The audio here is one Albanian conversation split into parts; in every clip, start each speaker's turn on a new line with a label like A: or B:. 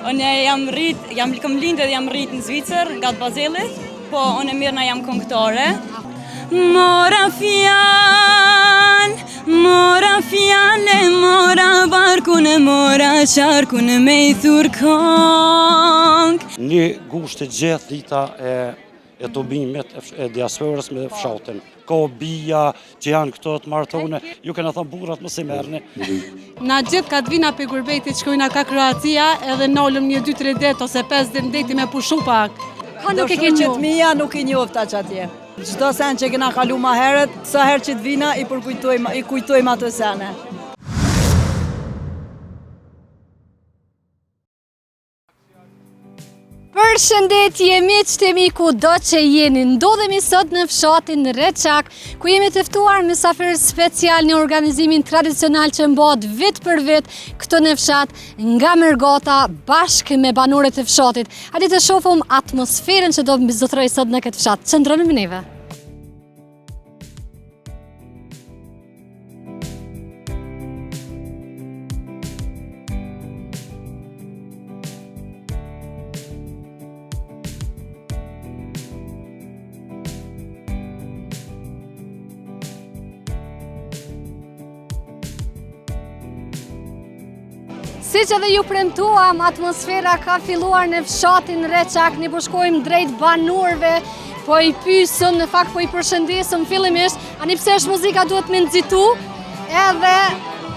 A: Unë jam lindë dhe jam rrit në Zvicër, nga të Bazelit, po unë mirë jam këngëtare. Mora fjale, mora barkun, mora qarkun me I thur kong.
B: Një gusht të gjithë dita e të bimit e diasporës me fshatin. Ka bija që janë këto të martone, ju kena thënë burrat mos I merrni.
C: Na gjithë ka të vina për gurbetit shkojna ka Kroacia edhe nolëm një 2-3 det ose 5 dit deti me pushu pak.
D: Nuk e ke që të mija nuk I njofta që atje. Çdo sen që kena kalu ma herët, sa herë që të vina I kujtojmë ato sene.
E: Përshëndetje miq të mi kudo që jeni. Ndodhemi sot në fshatin Reçak, ku jemi të ftuar mysafir special në organizimin tradicional që mbohet vit për vit këtu në fshat nga Mërgota bashkë me banorët e fshatit. Hajde të shohim atmosferën që do të mbizotëroj sot në këtë fshat. Qëndroni me neve. Si që dhe ju premtuam, atmosfera ka filluar në fshatin Reçak, ne po shkojmë drejt banorëve, po I pyesëm, në fakt po I përshëndesëm fillimisht, ani pse është muzika duhet me nxitu, edhe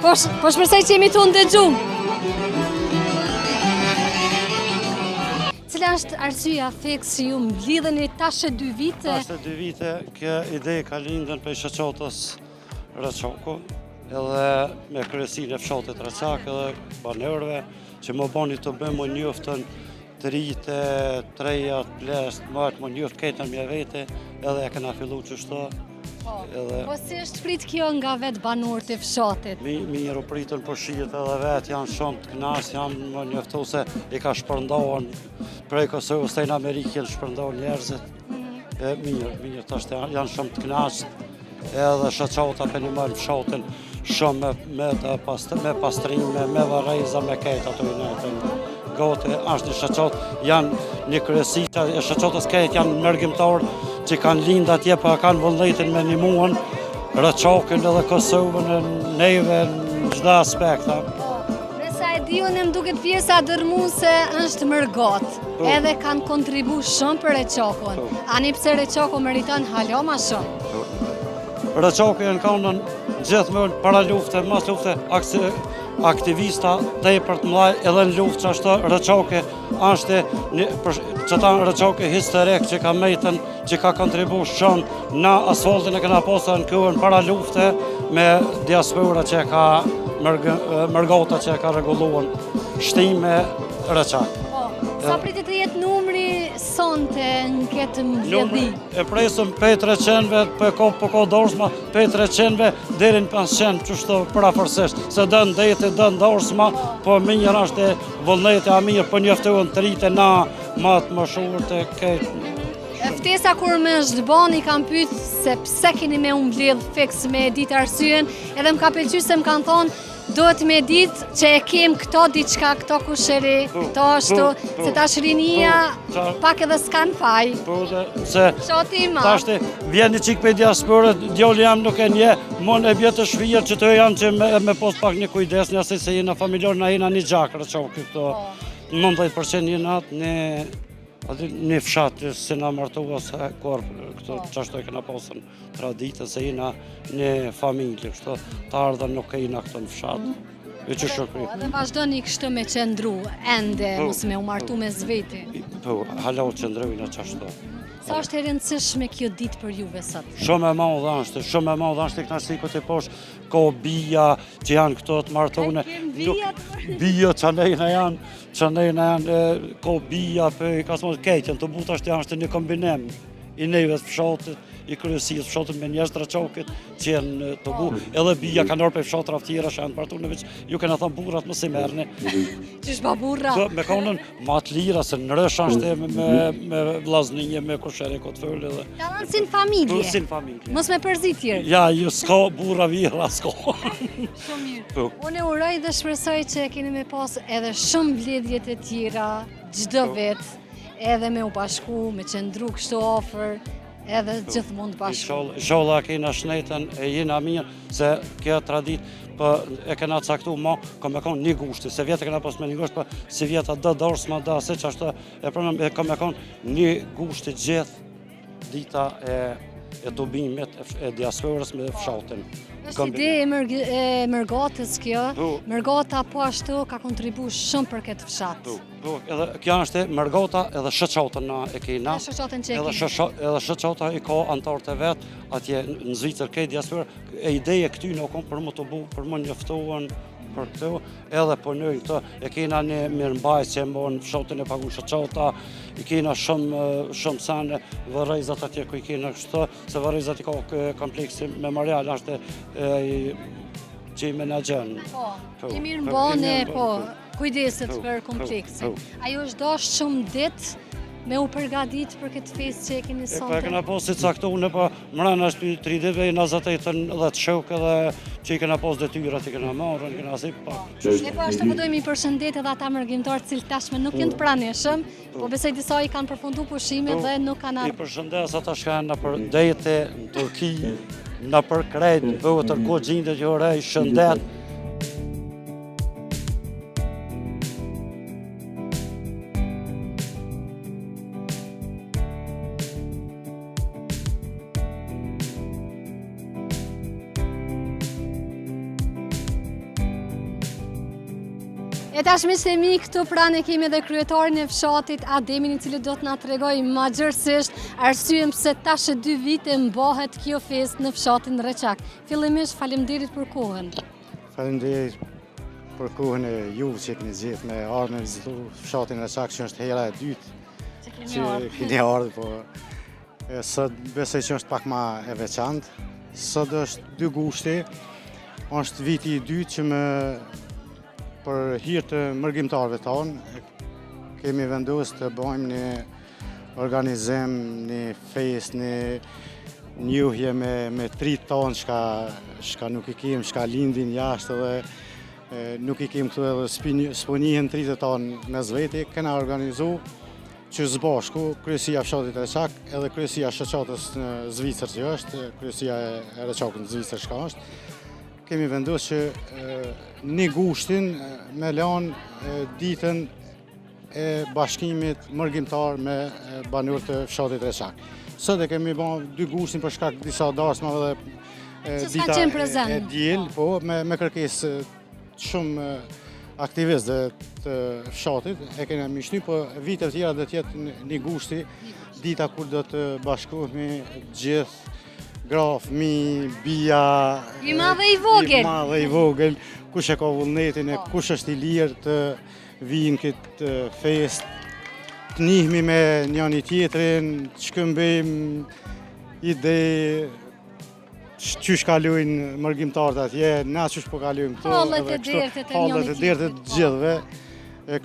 E: po shpresoj që jemi tu ndëgjum. Cila është arsyeja fikse ju mblidheni tash 2 vite?
B: Tash 2 vite, kjo ide ka lindën për shoqatës Reçaku, edhe me kryesinë e fshatit Reçak edhe banorëve që më bani të bëjmë njoftën të rritë, trejat, plesht, martë, më njoftë ketën me vete, edhe e kena fillu qështu.
E: Po si është prit kjo nga vetë banorët e fshatit?
B: Mirë u pritën për shijet edhe vetë, janë shumë të knas, janë më njoftu se I ka shpërndohen prej Kosovës të në Amerikën, shpërndohen njerëzit. Mirë, të ashtë janë shumë të knas, edhe shoqata për një marë fshatin, shumë me pastrime, me varejza, me kejtë ato I nëjtë. Gote, ashtë një shoqat, janë një kryesita, e shoqatës kejtë janë mërgjimtarë që kanë lindë atje, pa kanë vullnetin me një muën, Reçakun edhe Kosovën, neve në çdo aspekt.
E: Nësa e di unë më duket pjesa dërmuese është Mërgot, edhe kanë kontribu shumë për Reçakun. Ani pse Reçaku meriton hala ma shumë?
B: Reçaku janë kanën gjithmonë para lufte, mas lufte, aktivista tepër të mëdhej edhe në luftë që ashtu Reçaku është Reçaku historik që ka metën, që ka kontribu shumë në asfaltin e kena posën në kohën para lufte me diaspora që ka Mërgota që ka rregulluar shtime Reçak.
E: Sa pritet të jetë numri sonte në këtë mbledhje?
B: E presëm 300-ve, po ka dorsma 300-ve deri në 500 qështu parafërsisht. Se dënë deti, dënë dorsma, po mirë është vullneti a mirë, po njoftuan të rritë na matë më shurë të këtë.
E: Ftesa kur më zhdbani kam pyet se pse keni me mbledh fiks me ditë arsyen, edhe më ka pëlqyer se më kanë thonë duhet me ditë që e kem këto diçka, këto kusheri, këto ashtu, se tash rinia pak edhe s'kan faj.
B: Se tashti vjen një qik për diasporët, djoli jam nuk e nje, mon e bjetë të shvijet që të janë që me post pak një kujdes, një asaj se jena familjar, na jena një gjakë Reçaku këto. 90% jena një fshat se na martua se kur këto çashtu e kena pasën traditën se jena një familje, kështu të ardhen nuk e jena këto në fshat.
E: Edhe vazhdoni kështu me qëndru, ende mos me u martu me zveti.
B: Po, hala u qëndrojnë qashtu.
E: Sa është e rëndësishme kjo ditë për juve sot?
B: Shumë e madhe është, shumë e madhe është, këna shikot e poshtë, ka bija që janë këto të martone. Bija që nejna janë, ka bija për, ka së mos kejtjen, të buta është janë një kombinim i neve të fshatit, i kryesisë fshatit me njerëz të raqokit që janë të bu, edhe bija kanë orë për fshatra tjera që janë partu në veç, ju kena thënë burrat më si merrni.
E: Qysh ba burra?
B: Me konën ma të lira, se në rësh ashtë me vllazninje, me kushere, këtë fëllë edhe.
E: Ta dhanë si në familje.
B: Si në familje.
E: Mos me përzit tjerë.
B: Ja, ju s'ka burra vira, s'ka.
E: Shumë mirë. Unë uroj dhe shpresoj që keni me pas edhe shumë mbledhjet e tjera, çdo vit, edhe me u bashku, me qëndru kështu ofër, edhe gjithmonë të bashku.
B: Inshallah kena shnetën e jena mirë, se kjo tradit e kena caktu ma, ka me konë një gushti, se vjetë e kena pas me një gushti, si vjetë dë dorës ma da, se që ashtë e përmëm, ka me konë një gushti gjithë dita e dobimit e diasporës me fshatin.
E: Është ide e mërgatës kjo, mërgata po ashtu ka kontribu shumë për këtë fshat.
B: Edhe kjo është mërgata edhe shëqatën na e kena.
E: Shëqatën që e kena.
B: Edhe shëqata i ka antarët e vetë, atje në Zvicër kej diasporë, e ideje këty në kom për më të bu, për më njëftuan për këtu, edhe punojnë këtë, e kena një mirëmbajtje që e mbonë fshatin e pagu shëqata, i kena shumë sane vërrejzat atje ku i kena kështë, se vërrejzat i ka kompleksi memorial, është që i menagjen.
E: Po, i mirë mbane, po, kujdeset për kompleksin. Ajo është dashur shumë ditë me u përgadit për këtë fest që e keni sonte?
B: E kena pas si caktuar, po mrena është 3 ditëve, 28 dhe të shok edhe që i kena pas detyrat, i kena marrën, i kena si pak.
E: E po ashtu po dojmë i përshëndet edhe ata mërgjimtarë cilë tashme nuk jenë të pranishëm, po besoj disa i kanë përfundu pushime dhe nuk kanë ardhur.
B: I përshëndes ata shkanë në për dete, në Turki, në për krejt, vëtër ko gjindet që orej, shëndet.
E: E tash miqtë e mi, këtu pranë kemi edhe kryetarin e fshatit Ademin, i cili do të na tregojë më gjërësisht arsyen pse tash 2 vite mbahet kjo fest në fshatin Reçak. Fillimisht faleminderit për kohën.
F: Faleminderit për kohën e juve që keni zgjedhur me ardhmë me vizitu fshatin Reçak, që është hera e dytë që keni ardhur, po sot besoj që është pak më e veçantë. Sot është 2 gushti, është viti i dytë që për hir të mërgjimtarëve tonë, kemi vendosur të bëjmë një organizim, një fest, një njohje me 3 tonë shka nuk i kem, shka lindin jashtë dhe nuk i kem këtu edhe sponihen 30 tonë me zveti, kena organizu që zbashku kryesia fshatit Reçak edhe kryesia shoqatës në Zvicër që është, kryesia e Reçakut në Zvicër shka është. Kemi vendosur që një gushtin me lanë ditën e bashkimit mërgjimtar me banor të fshatit Reçak. Sot e kemi bën 2 gushtin për shkak disa darsmave dhe dita e diel, po me kërkesë shumë aktivistë të fshatit, e kemi mishny, po vite të tjera do të jetë një gushti, dita kur do të bashkohemi gjithë gra, fëmi, bija,
E: i madhe i
B: vogël, kush e ka vullnetin, kush është i lirë të vinë këtë fest, të njihmi me njëri tjetrin, të shkëmbejmë ide, qysh kalojnë mërgjimtarët atje, na qysh po kalojmë këtu.
E: Hallet e dertet e njëri
B: tjetrit të gjithëve.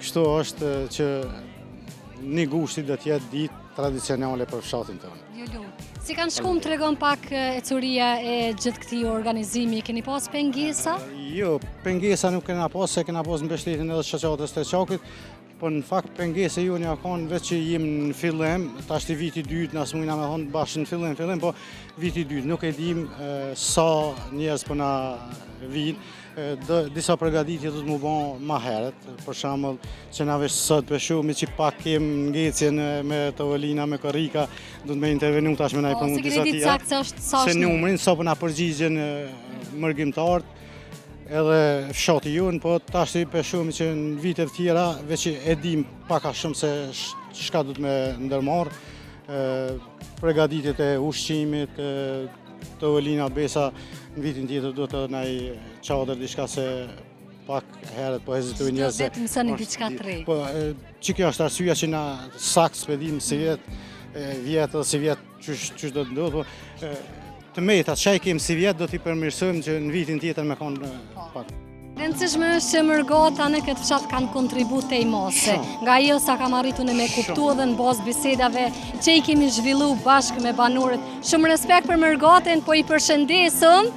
B: Kështu është që një gushti do të jetë ditë tradicionale për fshatin tonë.
E: Si kanë shku më të regon pak e curia e gjithë këti organizimi, keni pas pengesa?
B: Jo, pengesa nuk kena pas, se kena pas në mbështetjen edhe shoqatës të Reçakit, po në fakt pengesa ju një akon veç që jem në fillim, tash të viti 2, nësë mujna me thonë bashkë në fillim, po viti 2, nuk e dim sa njerëz po na vinë. Disa përgatitje do të mu bon ma heret, për shembull që na vesh sot për shumë që pak kem ngecjen me tavolina, me korrika, do të më intervenu tash me ndaj punë disa tjera. Se numrin sa po na përgjigjen mërgjimtarët edhe fshati jon, po tash për shumë që në vite të tjera veç e dim pak a shumë se çka do të më ndërmarr, përgatitjet e ushqimit, tavolina, besa. Në vitin tjetër do të naj çadër diçka se pak herët po hezitoj njerëz.
E: Vetëm mësoni diçka të re.
B: Po që kjo është arsyeja që na sakt s'pedim si vet
F: vjetë dhe si vjetë qysh do të ndodhë, të metat, çaj kemi si vjetë do t'i përmirësojmë që në vitin tjetër me konë pak.
E: Rëndësishme është që mërgata në këtë fshat kanë kontribut të imose, nga jo sa kam arritur në me kuptu edhe në bazë bisedave që i kemi zhvillu bashkë me banorët. Shumë respekt për mërgaten, po i përshëndesëm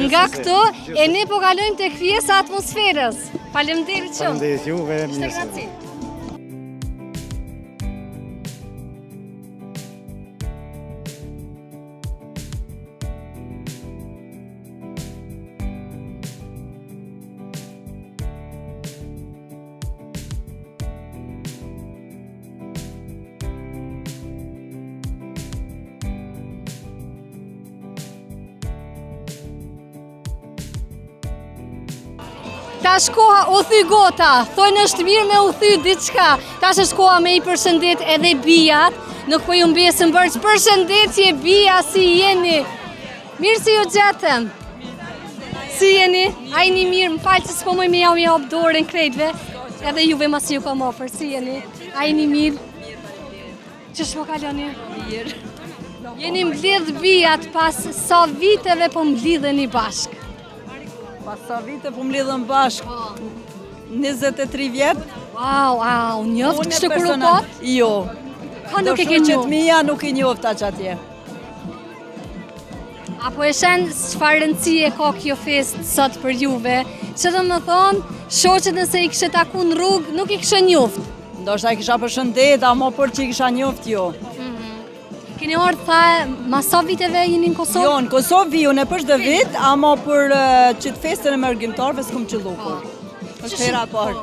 E: nga këtu e ne po kalojmë të pjesa atmosferës. Faleminderit shumë.
F: Faleminderit juve, mirë.
E: Tash koha u thy gota, thojnë është mirë me u thy diçka. Tash është koha me i përshëndet edhe bijat, nuk po ju mbjesën bërç. Përshëndetje bija, si jeni? Mirë si ju gjetëm? Si jeni? A jeni mirë? Më falë që s'po më me jap dorën krejtve, edhe juve mas ju kom ofër. Si jeni? A jeni mirë? Që shpo kaloni? Mirë. Jeni mbledh bijat pas sa viteve po mblidheni bashkë?
D: Pas sa vite po mlidhëm bashkë, 23 vjetë.
E: Wow, njoftë kështë kur u pot?
D: Jo.
E: Ka nuk e ke
D: që
E: njoftë?
D: të mija nuk i njofta që atje.
E: Apo e shenë çfarë rëndësie ka kjo fest sot për juve, që dhe më thonë, shoqet nëse i kështë taku në rrugë, nuk i kështë njoftë.
D: Ndoshta i kisha përshëndet, ama për që i kisha njoftë jo.
E: Keni orë tha, ma sa viteve jeni në Kosovë?
D: Jo, në Kosovë viju në për çdo vit, ama për që të festën e mërgjimtarëve s'kum qëllu kur. Është hera parë.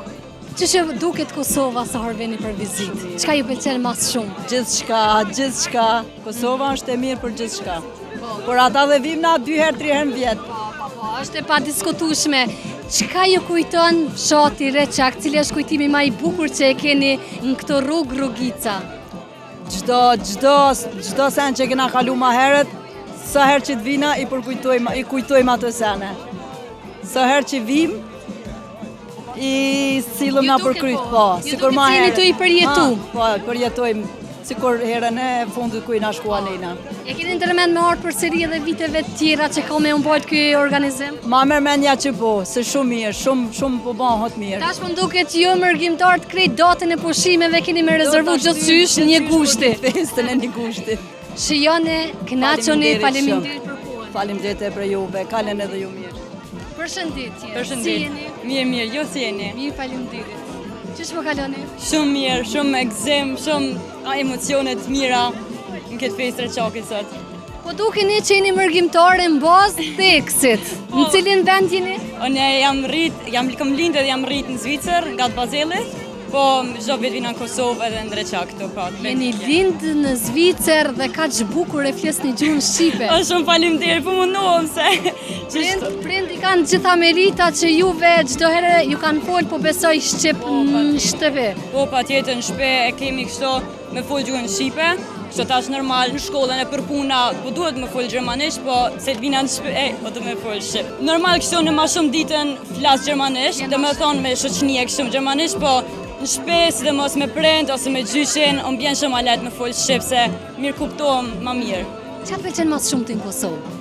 E: Që që duket Kosova sa herë veni për vizitë? Çka ju pëlqen mas shumë?
D: Gjithçka. Kosova është e mirë për gjithçka. Por ata dhe vim na 2 herë, 3 herë në vjet.
E: Po, është e pa diskutueshme. Çka ju kujton fshati Reçak, cili është kujtimi më i bukur që e keni në këtë rrugica?
D: Gjdo sen që kena kalu ma heret, sa herë që të vina i kujtojmë ato sene. Sa herë që vim, i silëm na përkryt, po.
E: Ju duke ceni të i përjetu.
D: Po, përjetojmë, sikur herën e fundit ku i na shkua nejna.
E: E keni ndërmend me ardhë përsëri edhe viteve tjera që ka me umbajt ky organizim?
D: Ma mërmendja që po, se shumë mirë, shumë po ban hot mirë.
E: Tash po duket ju mërgjimtar të krejt datën e pushimeve keni me rezervu gjithçysh një gushti.
D: Festën e një gushti.
E: Shijone, kënaqoni, faleminderit për kohën.
D: Faleminderit për juve, kalen edhe ju mirë.
E: Përshëndetje. Si jeni?
A: Mirë, jo si jeni.
E: Mirë, faleminderit. Ç'është po kaloni?
A: Shumë mirë, shumë me gëzim, shumë emocione të mira në këtë festë Reçakit sot.
E: Po dukeni që jeni mërgjimtare në bazë teksit. Në cilin vend jeni?
A: Unë kam lindë dhe jam rrit në Zvicër, nga të Bazelit, po çdo vit vina në Kosovë edhe në Reçak këtu pa.
E: Jeni lindë në Zvicër dhe kaq bukur e flisni gjuhën shqipe.
A: Shumë faleminderit, po mundohem se
E: Prindi kanë gjitha merita që juve çdo herë ju kanë fol, po besoj shqip në shtëpi.
A: Po, patjetër në shtëpi e kemi kështu me fol gjuhën shqipe. Kështu tash normal në shkollën e për puna, po duhet me fol gjermanisht, po se të vina në shtëpi, po të me fol shqip. Normal kështu në më shumë ditën flas gjermanisht, do të thonë me shoqëni e kështu gjermanisht, po në shtëpi sidomos me prind ose me gjyshin, më bjen shumë lehtë me fol shqip se mirë kuptohem më mirë.
E: Çfarë pëlqen më shumë ti në Kosovë?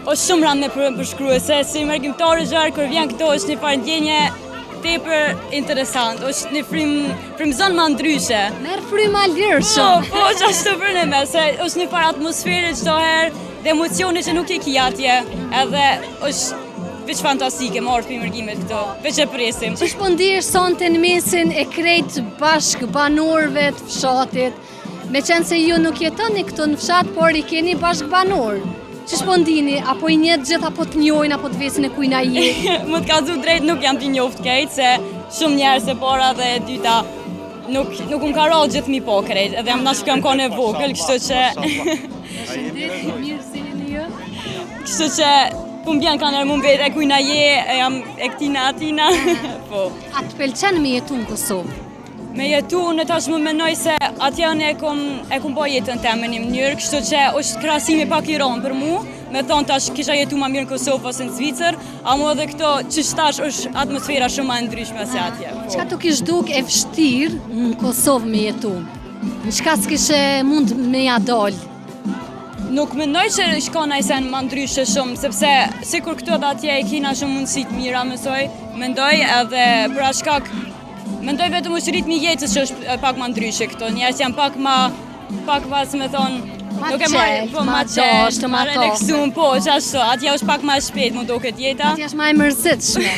A: Është shumë rand me përshkruese, si mërgjimtare gjarë, kur vjen këto është një farë ndjenje tepër interesant, është një frymëzon më ndryshe.
E: Merr fryma lirë shumë.
A: Po, që ashtu për në me, se është një farë atmosferë çdo herë, dhe emocione që nuk e ki atje, edhe është veç fantastike marrë për mërgimet këto, veç e presim.
E: Ç'është po ndihesh sonte në mesin e krejt bashkë banorëve të fshatit, me qenë se ju nuk jetoni këtu në fshat, por i keni bashkë banorë. Ç'është po ndini, apo i njeh gjithë apo të njohin apo të vesin e kujna je?
A: Më të kallëzu drejt nuk jam t'i njoft krejt, se shumë njerëz e para dhe e dyta nuk më ka rrallë gjithë mi po krejt, edhe jam nash kam kone vogël, kështu që...
E: Përshëndetje, mirë si jeni ju?
A: Kështu që po m'bjen kanë më vetë e kujna je, jam e këtina atina, po.
E: A të pëlqen me jetu në Kosovë?
A: Me jetu, në tash më menoj se atjane e kom po jetën teme një mënyrë, kështu që është krasimi pak i ronë për mu, me thonë tash kisha jetu ma mirë në Kosovë ose në Zvicër, a mu edhe këto që tash është atmosfera shumë ma ndryshme se atje.
E: Çka të kish duk e vështirë në Kosovë me jetu? Në qka s'kishe mund me ja dol?
A: Nuk mendoj që shko në sen ma ndryshe shumë, sepse sikur këto dhe atje e kina shumë mundësit mira mësoj, mendoj edhe për atë shkak, mendoj vetëm është ritmi jetës që është pak ma ndryshe këto, njerës janë pak se me thonë, nuk e ma qeshtë, ma relaxum, po, qashtu, atje është pak ma shpejt, më do këtë jeta.
E: Atje është ma e mërzitshme,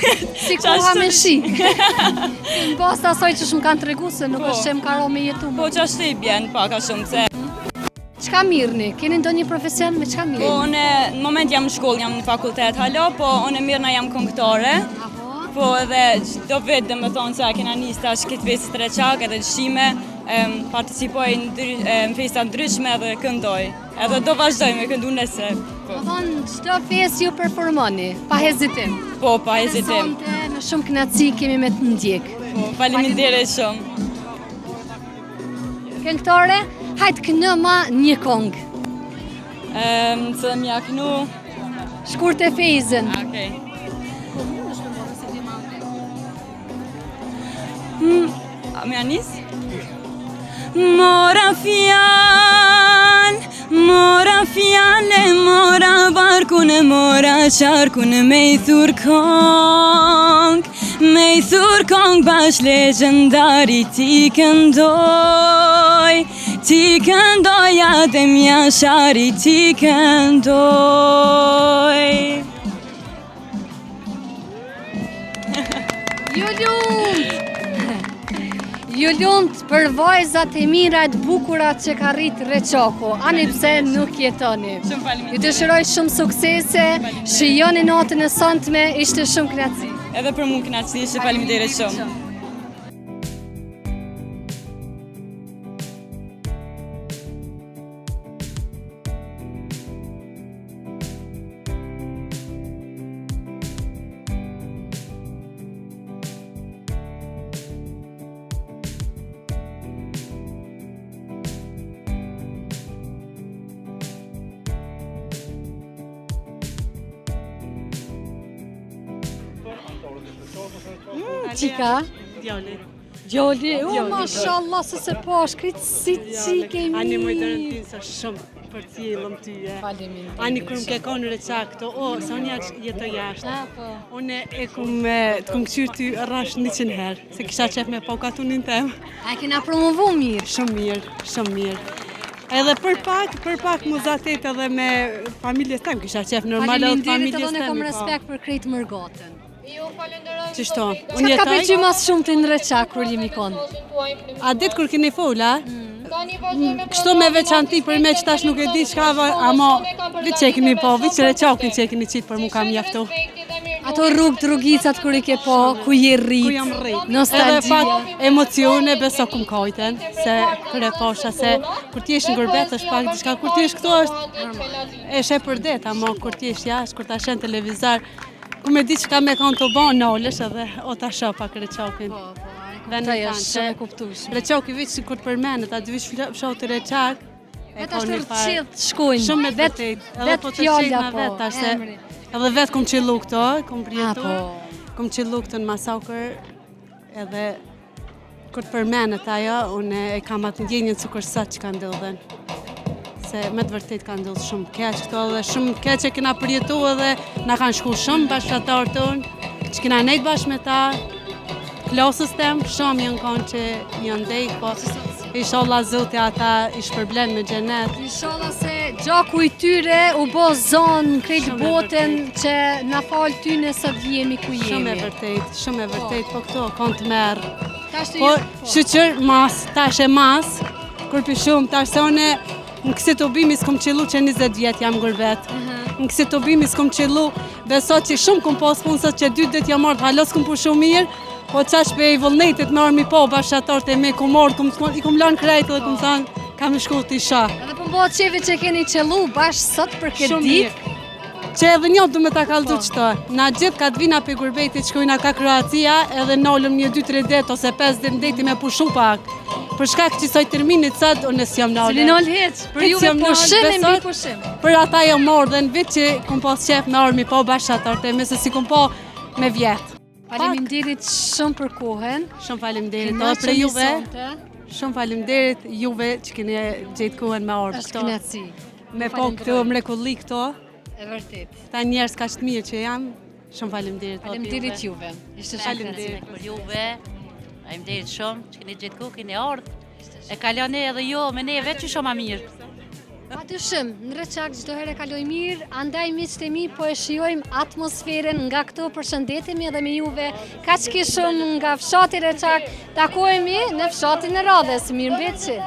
E: si koha me shi. Në bas të asoj që shumë kanë të regu se nuk është që më karo me jetu.
A: Po, qashtu i bjen pak a shumë, se...
E: Qka mirëni? Keni ndo një profesion me qka mirëni?
A: Po, në moment jam në shkollë, jam në fakultet halo, po, unë mirëna jam këngëtare. Po, edhe do vetë dhe më thonë se kena njës tash këtë festë të reqak edhe dëshime, participoj në festa ndryshme edhe këndoj. Edhe do vazhdoj me këndu nëse.
E: Po thonë, qdo festë ju performoni, pa hezitim?
A: Po, pa hezitim.
E: Me shumë kënaci kemi me të ndjek.
A: Po, faleminderit shumë.
E: Këngëtare, hajtë kënë ma një kongë.
A: Se dhe mja kënu...
E: Shkurt e fejzën.
A: Okej. A me anis? Mora fjale, mora barkun, mora qarkun, me I thur kong bash legendari ti këndoj, adem jashari ti këndoj.
E: Ju lumt për vajzat e mira e të bukurat që ka rritë Reçaku, ani pse nuk jetoni.
A: Shumë faleminderit.
E: Ju dëshiroj shumë suksese, shijoni natën e sotme, ishte shumë kënaqësi.
A: Edhe për mua kënaqësi, ishte faleminderit shumë.
E: Qika? Gjoli. Mashallah, se po, shkrit si qike mi.
C: Ani më të rëndin se shumë për cilëm tyje.
E: Faleminderit.
C: Ani kërë më ke konë në Reçak këto, se unë jetë jashtë.
E: Po.
C: Unë e të këmë këshyrë ty rrash 100 herë, se kisha qef me po katunin tem.
E: A kena promovu mirë?
C: Shumë mirë. Edhe për pak muzatet edhe me familjes tem, kisha qef normal edhe familjes tem.
E: Faleminderit edhe ne kom respekt për krejtë mërgotën.
C: Qështo?
E: Qa ka pëlqy mas shumë të në Reçak kur jemi konë?
C: A ditë kur keni fola? Kështu me veçanti për me që tash nuk e di qka, ama vi që e keni po, vi që Reçakin që e keni qitë për mu kam jaftu.
E: Ato rrugicat kur i ke po, ku je rrit,
C: Ku jam rrit.
E: nostalgia.
C: Edhe pak emocione beso kum kajten, se kërë e posha se kur ti në gërbet është pak diçka, kur ti këto është e she për det, ama kur ti jashtë, kur ta shen televizar, ku me di që ka me kanë të banë nalësh edhe o ta shë pak Reçakin.
E: Të është shumë e kuptushme.
C: Reçaki vëq si kur përmenet, atë vëq fshau të Reçak.
E: Vetë është të qilë të shkujnë.
C: Shumë me vërtet. Edhe po të qilë me vetë, tash se edhe vetë kom qillu këto, kom prjetu. Kom qillu këto në Masakër, edhe kur të përmenet ajo, unë e kam atë ndjenjën që kërë sa që ka ndodhen. Se me të vërtet ka ndodhë shumë keq këto edhe shumë keq e kena përjetu edhe na kanë shku shumë bashkëtarë tonë, që kena nejtë bashkë me ta, klasës tem, shumë janë kanë që janë dejtë, po inshallah Zotë ata i shpërblen me xhenet.
E: Inshallah se gjaku i tyre u bo zonë krejtë botën që na falë ty nësët jemi ku jemi.
C: Shumë e vërtet, po këto kanë të merë.
E: Po,
C: shqyqër mas, tash e mas, kur për shumë, tash se one në kësi të bimi s'kom qillu që 20 vjetë jam gërbet. Në kësi të bimi s'kom qillu, beso që shumë kom pas punë, sot që 2 dit jam ardhë, halos kom pu shumë mirë, po qash për i vullnetit me armi po, bashkëtarët e me kom ardhë, i kom lanë krejtë dhe kom thanë, kam shku t'i sha.
E: Edhe për mbohet qevi që keni qellu bashkë sot për këtë ditë.
C: Që edhe një du me ta kaldu qëto. Na gjithë ka të vina për gurbetit që kujna ka Kroacia, edhe nalëm një 2-3 det ose 5 dit ndeti me pushu pak. Për shkak që soj terminit sëtë, unë nësë jam nalë.
E: Cili nalë heq, për juve pushim e mbi pushim.
C: Për ata jam morë dhe në vit që kom pas qef me armi po bashkëtarët e me se si kom po me vjetë.
E: Faleminderit shumë për kohën.
C: Shumë faleminderit edhe për juve. Shumë faleminderit juve që keni gjetë kohën me ardhur
E: Është kënaqësi.
C: Me po këtë mrekulli këto.
E: E vërtet.
C: Ta njerëz kaq të mirë që jam. Shumë faleminderit.
E: Faleminderit juve. Ishte shumë
C: Faleminderit.
G: Për juve, faleminderit shumë që keni gjetë kohë, keni ardhur. E kaloni edhe jo me neve që shumë ma mirë.
E: Patyshim, në Reçak çdo herë kaloj mirë, andaj miqtë e mi po e shijojmë atmosferën nga këto, përshëndetemi edhe me juve. Kaq ke shumë nga fshati Reçak, takohemi në fshatin e Radhës. Mirëmbëjtje.